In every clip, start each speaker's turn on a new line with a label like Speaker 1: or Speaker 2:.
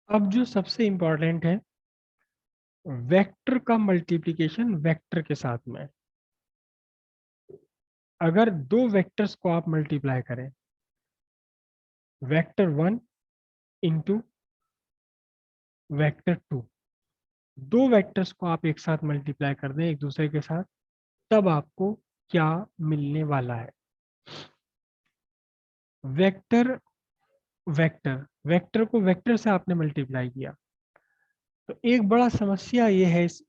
Speaker 1: अब जो सबसे इम्पोर्टेंट है, वेक्टर का मल्टीप्लिकेशन वेक्टर के साथ में। अगर दो वेक्टर्स को आप मल्टीप्लाई करें, वेक्टर 1 इंटू वेक्टर 2, दो वेक्टर्स को आप एक साथ मल्टीप्लाई कर दें एक दूसरे के साथ, तब आपको क्या मिलने वाला है? वेक्टर वेक्टर वेक्टर को वेक्टर से आपने मल्टीप्लाई किया, तो एक बड़ा समस्या ये है इस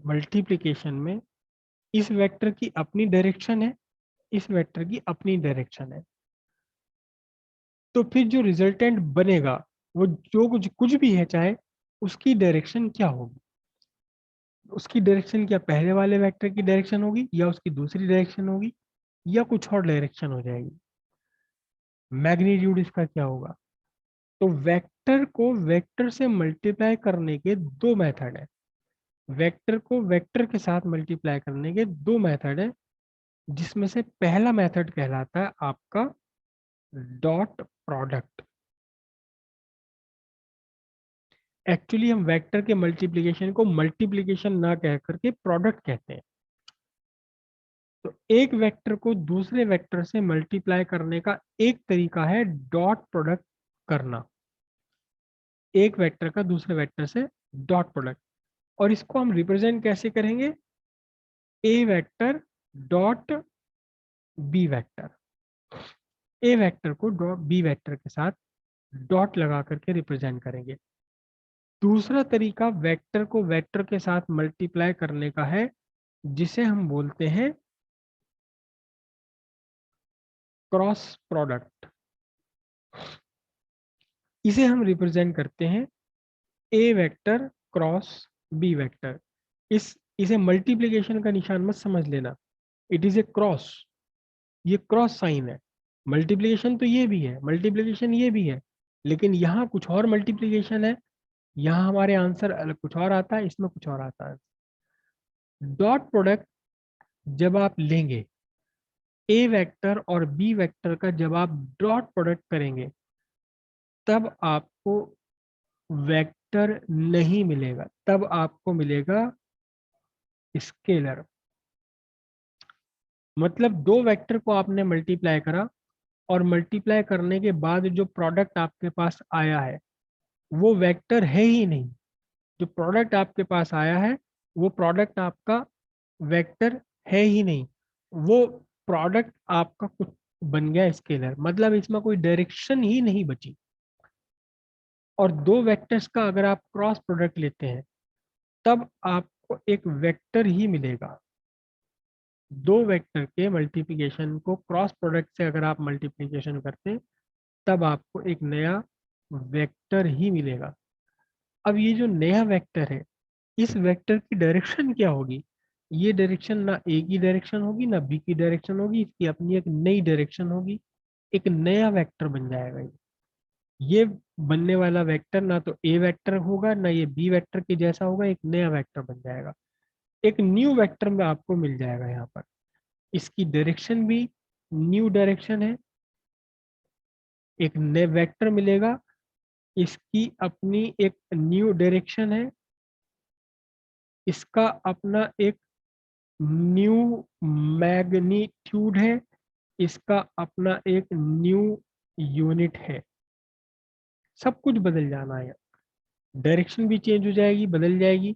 Speaker 1: मल्टीप्लिकेशन में, इस वेक्टर की अपनी डायरेक्शन है, इस वेक्टर की अपनी डायरेक्शन है। तो फिर जो रिजल्टेंट बनेगा, वो जो कुछ कुछ भी है, चाहे उसकी डायरेक्शन क्या होगी? उसकी डायरेक्शन क्या पहले वाले वेक्टर की डायरेक्शन होगी, या उसकी दूसरी डायरेक्शन होगी, या कुछ और डायरेक्शन हो जाएगी? मैग्नीट्यूड इसका क्या होगा? तो वेक्टर को वेक्टर से मल्टीप्लाई करने के दो मेथड है। वेक्टर को वेक्टर के साथ मल्टीप्लाई करने के दो मेथड है, जिसमें से पहला मेथड कहलाता है आपका डॉट प्रोडक्ट। एक्चुअली हम वेक्टर के मल्टीप्लिकेशन को मल्टीप्लिकेशन ना कह करके प्रोडक्ट कहते हैं। तो एक वेक्टर को दूसरे वेक्टर से मल्टीप्लाई करने का एक तरीका है डॉट प्रोडक्ट करना, एक वेक्टर का दूसरे वेक्टर से डॉट प्रोडक्ट। और इसको हम रिप्रेजेंट कैसे करेंगे? ए वेक्टर डॉट बी वेक्टर। ए vector co dot B vector के साथ डॉट लगा करके रिप्रेजेंट करेंगे। दूसरा तरीका वेक्टर को वेक्टर के साथ मल्टीप्लाई करने का है, जिसे हम बोलते हैं क्रॉस प्रोडक्ट। इसे हम रिप्रेजेंट करते हैं ए वेक्टर क्रॉस बी वेक्टर। इसे मल्टीप्लिकेशन का निशान मत समझ लेना, इट इज ए क्रॉस। ये क्रॉस साइन है। मल्टीप्लिकेशन तो ये भी है, मल्टीप्लिकेशन ये भी है, लेकिन यहाँ कुछ और मल्टीप्लिकेशन है, यहाँ हमारे आंसर अलग कुछ और आता है, इसमें कुछ और आता है। डॉट प्रोडक्ट जब आप लेंगे, ए वेक्टर और बी वेक्टर का जब आप डॉट प्रोडक्ट करेंगे, तब आपको वेक्टर नहीं मिलेगा, तब आपको मिलेगा स्केलर। मतलब दो वेक्टर को आपने मल्टीप्लाई करा, और मल्टीप्लाई करने के बाद जो प्रोडक्ट आपके पास आया है, वो वेक्टर है ही नहीं। जो प्रोडक्ट आपके पास आया है, वो प्रोडक्ट आपका वेक्टर है ही नहीं। वो प्रोडक्ट आपका कुछ बन गया स्केलर, मतलब इसमें कोई डायरेक्शन ही नहीं बची। और दो वेक्टर्स का अगर आप क्रॉस प्रोडक्ट लेते हैं, तब आपको एक वेक्टर ही मिलेगा। दो वेक्टर के मल्टीप्लिकेशन को क्रॉस प्रोडक्ट से अगर आप मल्टीप्लिकेशन करते हैं, तब आपको एक नया वेक्टर ही मिलेगा। अब ये जो नया वेक्टर है, इस वेक्टर की डायरेक्शन क्या होगी? ये डायरेक्शन ना ए की डायरेक्शन होगी ना बी की डायरेक्शन होगी, इसकी अपनी एक नई डायरेक्शन होगी, एक नया वेक्टर बन जाएगा ये बनने वाला वेक्टर ना तो ए वेक्टर होगा ना ये बी वेक्टर के जैसा होगा, एक नया वेक्टर बन जाएगा। एक न्यू वेक्टर में आपको मिल जाएगा यहाँ पर। इसकी डायरेक्शन भी न्यू डायरेक्शन है, एक नए वेक्टर मिलेगा, इसकी अपनी एक न्यू डायरेक्शन है, इसका अपना एक न्यू मैग्नीट्यूड है, इसका अपना एक न्यू यूनिट है। सब कुछ बदल जाना है, डायरेक्शन भी चेंज हो जाएगी, बदल जाएगी,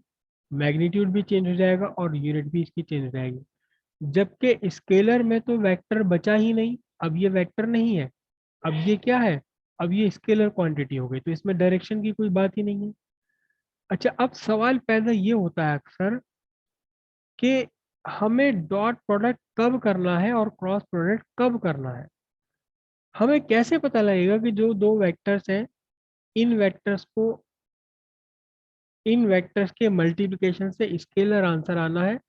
Speaker 1: मैग्नीट्यूड भी चेंज हो जाएगा, और यूनिट भी इसकी चेंज हो जाएगी। जबकि स्केलर में तो वेक्टर बचा ही नहीं, अब ये वेक्टर नहीं है, अब ये क्या है? अब ये स्केलर क्वांटिटी हो गई, तो इसमें डायरेक्शन की कोई बात ही नहीं है। अच्छा, अब सवाल पैदा ये होता है अक्सर कि हमें डॉट प्रोडक्ट कब करना है और क्रॉस प्रोडक्ट कब करना है? हमें कैसे पता लगेगा कि जो दो वेक्टर्स हैं, इन वेक्टर्स को इन वेक्टर्स के मल्टीप्लिकेशन से स्केलर आंसर आना है,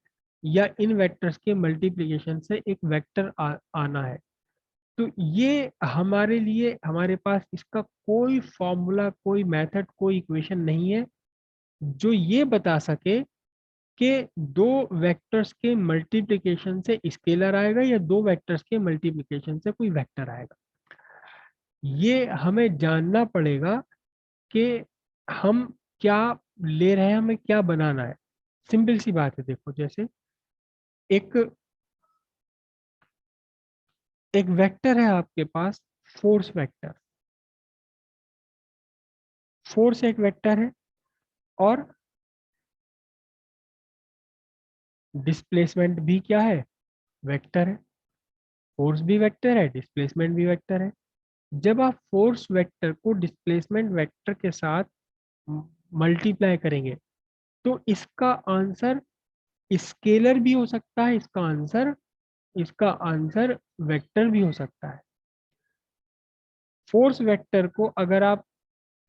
Speaker 1: या इन वेक्टर्स के मल्टीप्लिकेशन से एक वेक्टर आना है? तो ये हमारे लिए, हमारे पास इसका कोई फॉर्मूला, कोई मेथड, कोई इक्वेशन नहीं है जो ये बता सके कि दो वेक्टर्स के मल्टीप्लिकेशन से स्केलर आएगा या दो वेक्टर्स के मल्टीप्लिकेशन से कोई वेक्टर आएगा। ये हमें जानना पड़ेगा कि हम क्या ले रहे हैं, हमें क्या बनाना है। सिंपल सी बात है, देखो जैसे एक एक वेक्टर है आपके पास, फोर्स वेक्टर। फोर्स एक वेक्टर है और डिस्प्लेसमेंट भी क्या है, वेक्टर है। फोर्स भी वेक्टर है, डिस्प्लेसमेंट भी वेक्टर है। जब आप फोर्स वेक्टर को डिस्प्लेसमेंट वेक्टर के साथ मल्टीप्लाई करेंगे तो इसका आंसर स्केलर भी हो सकता है, इसका आंसर वेक्टर भी हो सकता है। फोर्स वेक्टर को अगर आप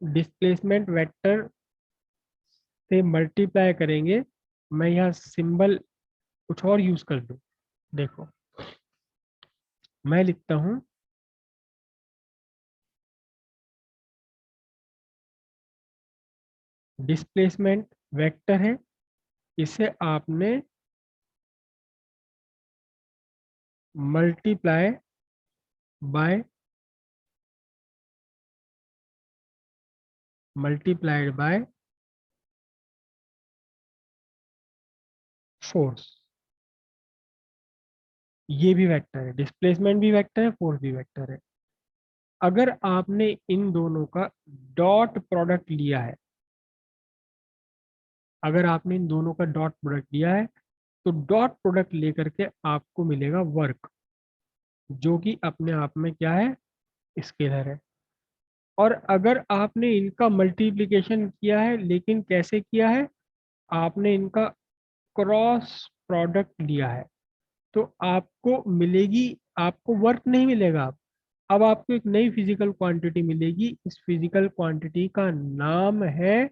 Speaker 1: डिस्प्लेसमेंट वेक्टर से मल्टीप्लाई करेंगे, मैं यह सिंबल कुछ और यूज कर दूं। देखो मैं लिखता हूं डिस्प्लेसमेंट वेक्टर है, इसे आपने multiply by multiplied by force. ये भी वेक्टर है, डिस्प्लेसमेंट भी वेक्टर है, फोर्स भी वेक्टर है। अगर आपने इन दोनों का डॉट प्रोडक्ट लिया है, अगर आपने इन दोनों का डॉट प्रोडक्ट लिया है तो डॉट प्रोडक्ट लेकर के आपको मिलेगा वर्क, जो कि अपने आप में क्या है, स्केलर है। और अगर आपने इनका मल्टीप्लिकेशन किया है, लेकिन कैसे किया है, आपने इनका क्रॉस प्रोडक्ट लिया है, तो आपको मिलेगी, आपको वर्क नहीं मिलेगा। अब आपको एक नई फिजिकल क्वांटिटी मिलेगी, इस फिजिकल क्वांटिटी का नाम है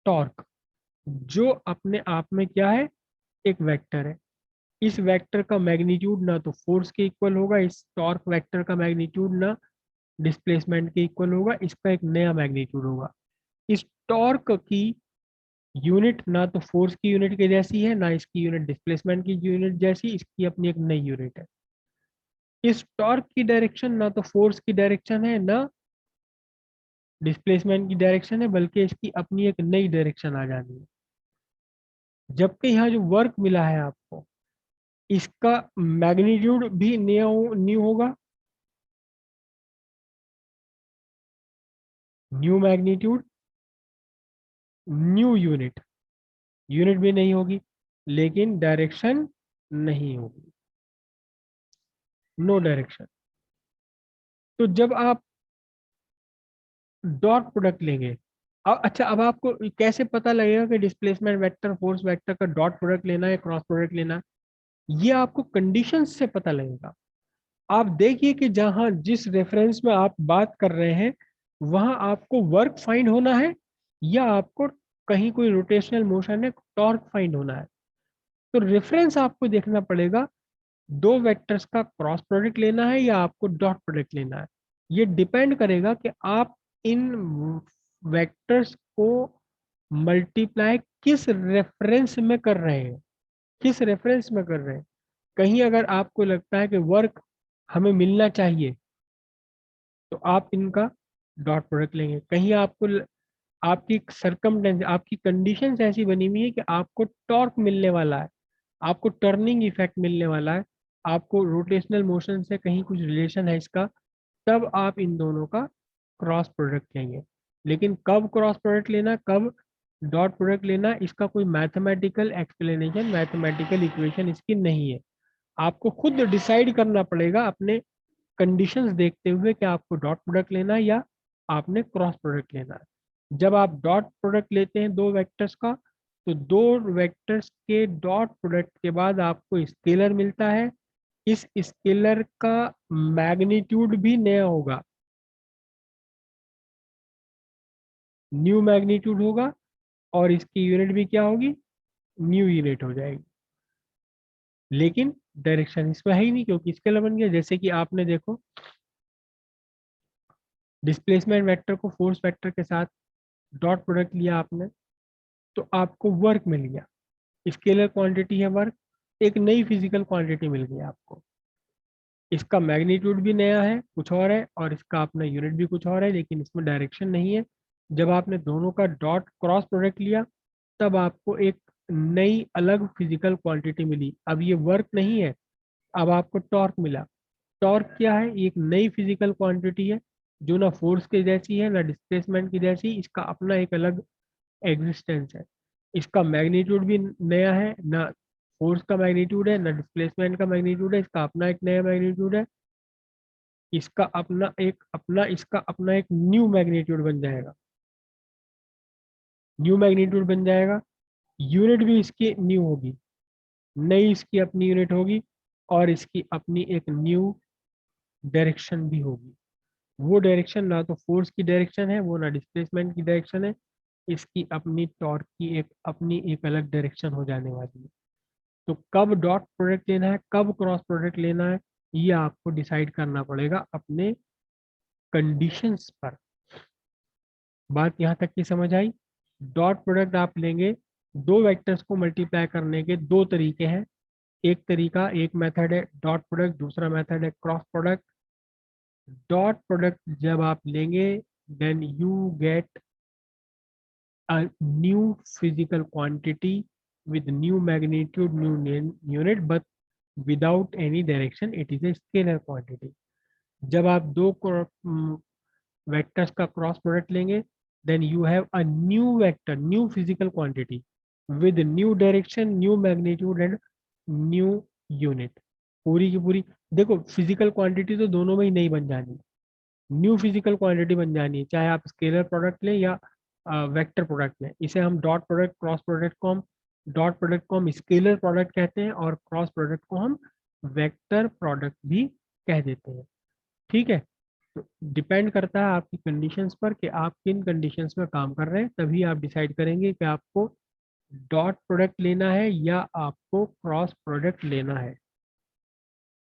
Speaker 1: टॉर्क, जो अपने आप में क्या है, एक वेक्टर है। इस वेक्टर का मैग्नीट्यूड ना तो फोर्स के इक्वल होगा, इस टॉर्क वेक्टर का मैग्नीट्यूड ना डिस्प्लेसमेंट के इक्वल होगा, इसका एक नया मैग्नीट्यूड होगा। इस टॉर्क की यूनिट ना तो फोर्स की यूनिट के जैसी है, ना इसकी यूनिट डिस्प्लेसमेंट की यूनिट जैसी, इसकी अपनी एक नई यूनिट है। इस टॉर्क की डायरेक्शन ना तो फोर्स की डायरेक्शन है, ना डिस्प्लेसमेंट की डायरेक्शन है, बल्कि इसकी अपनी एक नई डायरेक्शन आ जानी है। जबकि यहाँ जो वर्क मिला है आपको, इसका मैग्नीट्यूड भी न्यू न्यू होगा, new magnitude, new unit, unit भी नहीं होगी, लेकिन डायरेक्शन नहीं होगी, नो डायरेक्शन। तो जब आप डॉट प्रोडक्ट लेंगे, अब अच्छा, अब आपको कैसे पता लगेगा कि डिस्प्लेसमेंट वेक्टर फोर्स वेक्टर का डॉट प्रोडक्ट लेना है, क्रॉस प्रोडक्ट लेना है? ये आपको कंडीशंस से पता लगेगा। आप देखिए कि जहां जिस रेफरेंस में आप बात कर रहे हैं, वहां आपको वर्क फाइंड होना है, या आपको कहीं कोई रोटेशनल मोशन है, टॉर्क फाइंड होना है। तो रेफरेंस आपको देखना पड़ेगा, दो वेक्टर्स का क्रॉस प्रोडक्ट लेना है या आपको डॉट प्रोडक्ट लेना है। ये डिपेंड करेगा कि आप इन वेक्टर्स को मल्टीप्लाई किस रेफरेंस में कर रहे हैं, किस रेफरेंस में कर रहे हैं। कहीं अगर आपको लगता है कि वर्क हमें मिलना चाहिए, तो आप इनका डॉट प्रोडक्ट लेंगे। कहीं आपकी सरकमटेंस, आपकी कंडीशंस ऐसी बनी हुई है कि आपको टॉर्क मिलने वाला है, आपको टर्निंग इफेक्ट मिलने वाला है, आपको रोटेशनल मोशन से कहीं कुछ रिलेशन है इसका, तब आप इन दोनों का क्रॉस प्रोडक्ट लेंगे। लेकिन कब क्रॉस प्रोडक्ट लेना, कब डॉट प्रोडक्ट लेना, इसका कोई मैथमेटिकल एक्सप्लेनेशन, मैथमेटिकल इक्वेशन इसकी नहीं है। आपको खुद डिसाइड करना पड़ेगा अपने कंडीशंस देखते हुए कि आपको डॉट प्रोडक्ट लेना है या आपने क्रॉस प्रोडक्ट लेना है। जब आप डॉट प्रोडक्ट लेते हैं दो वेक्टर्स का, तो दो वेक्टर्स के डॉट प्रोडक्ट के बाद आपको स्केलर मिलता है। इस स्केलर का मैग्नीट्यूड भी नया होगा, न्यू मैग्नीट्यूड होगा, और इसकी यूनिट भी क्या होगी, न्यू यूनिट हो जाएगी। लेकिन डायरेक्शन इसमें है ही नहीं, क्योंकि स्केलर बन गया। जैसे कि आपने देखो, डिस्प्लेसमेंट वेक्टर को फोर्स वेक्टर के साथ डॉट प्रोडक्ट लिया आपने, तो आपको वर्क मिल गया, स्केलर क्वांटिटी है वर्क, एक नई फिजिकल क्वांटिटी मिल गई आपको। इसका मैग्नीट्यूड भी नया है, कुछ और है, और इसका अपना यूनिट भी कुछ और है, लेकिन इसमें डायरेक्शन नहीं है। जब आपने दोनों का डॉट क्रॉस प्रोडक्ट लिया तब आपको एक नई अलग फिजिकल क्वांटिटी मिली। अब ये वर्क नहीं है, अब आपको टॉर्क मिला। टॉर्क क्या है? ये एक नई फिजिकल क्वांटिटी है जो ना फोर्स की जैसी है ना डिस्प्लेसमेंट की जैसी, इसका अपना एक अलग एग्जिस्टेंस है। इसका मैग्नीट्यूड भी नया है, ना फोर्स का मैग्नीट्यूड है ना डिस्प्लेसमेंट का मैग्नीट्यूड है, इसका अपना एक नया मैग्नीट्यूड है। इसका अपना एक न्यू मैग्नीट्यूड बन जाएगा। न्यू मैग्नीट्यूड बन जाएगा, यूनिट भी इसकी न्यू होगी, नई इसकी अपनी यूनिट होगी, और इसकी अपनी एक न्यू डायरेक्शन भी होगी। वो डायरेक्शन ना तो फोर्स की डायरेक्शन है, वो ना डिस्प्लेसमेंट की डायरेक्शन है। इसकी अपनी टॉर्क की अपनी एक अलग डायरेक्शन हो जाने वाली है। तो कब डॉट प्रोडक्ट लेना है, कब क्रॉस प्रोडक्ट लेना है, ये आपको डिसाइड करना पड़ेगा अपने कंडीशंस पर। बात यहाँ तक की समझ आई? डॉट प्रोडक्ट आप लेंगे, दो वेक्टर्स को मल्टीप्लाई करने के दो तरीके हैं। एक मेथड है डॉट प्रोडक्ट, दूसरा मेथड है क्रॉस प्रोडक्ट। डॉट प्रोडक्ट जब आप लेंगे, then you get a new physical quantity with new magnitude, new unit, but without any direction, it is a scalar quantity. जब आप दो वेक्टर्स का क्रॉस प्रोडक्ट लेंगे, then you have a new vector, new physical quantity with new direction, new magnitude and new unit. पूरी की पूरी देखो, physical quantity तो दोनों में ही नहीं बन जानी, न्यू फिजिकल क्वांटिटी बन जानी है, चाहे आप स्केलर प्रोडक्ट लें या वेक्टर प्रोडक्ट लें। इसे हम डॉट प्रोडक्ट, क्रॉस प्रोडक्ट को हम डॉट प्रोडक्ट को हम स्केलर प्रोडक्ट कहते हैं, और क्रॉस प्रोडक्ट को हम वेक्टर प्रोडक्ट भी कह देते हैं। ठीक है? तो डिपेंड करता है आपकी कंडीशंस पर कि आप किन कंडीशंस में काम कर रहे हैं, तभी आप डिसाइड करेंगे कि आपको डॉट प्रोडक्ट लेना है या आपको क्रॉस प्रोडक्ट लेना है।